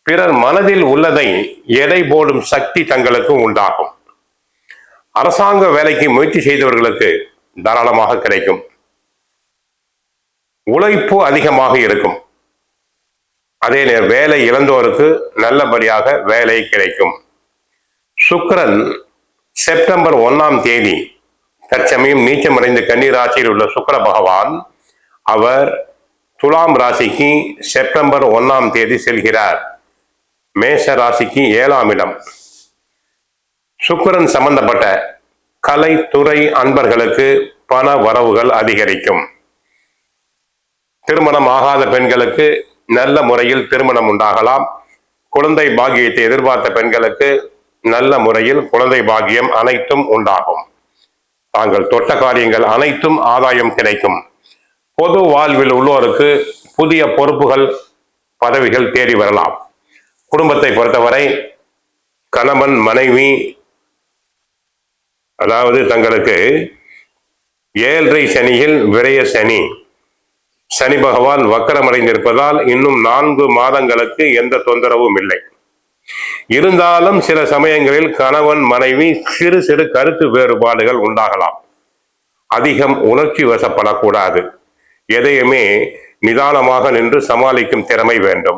பிறர் மனதில் உள்ளதை எடை போடும் சக்தி தங்களுக்கு உண்டாகும். அரசாங்க வேலைக்கு முயற்சி செய்தவர்களுக்கு தாராளமாக கிடைக்கும். உழைப்பு அதிகமாக இருக்கும். அதே நேரம் வேலை இழந்தோருக்கு நல்லபடியாக வேலை கிடைக்கும். சுக்கிரன் செப்டம்பர் 1ஆம் தேதி தற்சமயம் நீச்சமடைந்த கன்னி ராசியில் உள்ள சுக்கிர பகவான் அவர் துலாம் ராசிக்கு செப்டம்பர் 1ஆம் தேதி செல்கிறார். மேஷ ராசிக்கு 7ஆம் இடம். சுக்கிரன் சம்பந்தப்பட்ட கலைத்துறை அன்பர்களுக்கு பண வரவுகள் அதிகரிக்கும். திருமணம் ஆகாத பெண்களுக்கு நல்ல முறையில் திருமணம் உண்டாகலாம். குழந்தை பாக்கியத்தை எதிர்பார்த்த பெண்களுக்கு நல்ல முறையில் குழந்தை பாக்கியம் அனைத்தும் உண்டாகும். தாங்கள் தொட்ட காரியங்கள் அனைத்தும் ஆதாயம் கிடைக்கும். பொது வாழ்வில் உள்ளோருக்கு புதிய பொறுப்புகள் பதவிகள் தேடி வரலாம். குடும்பத்தை பொறுத்தவரை கணவன் மனைவி அதாவது தங்களுக்கு 7.5 சனியில் விரய சனி, சனி பகவான் வக்கரமடைந்திருப்பதால் இன்னும் 4 மாதங்களுக்கு எந்த தொந்தரவும் இல்லை. இருந்தாலும் சில சமயங்களில் கணவன் மனைவி சிறு சிறு கருத்து வேறுபாடுகள் உண்டாகலாம். அதிகம் உணர்ச்சி வசப்படக்கூடாது. எதையுமே நிதானமாக நின்று சமாளிக்கும் திறமை வேண்டும்.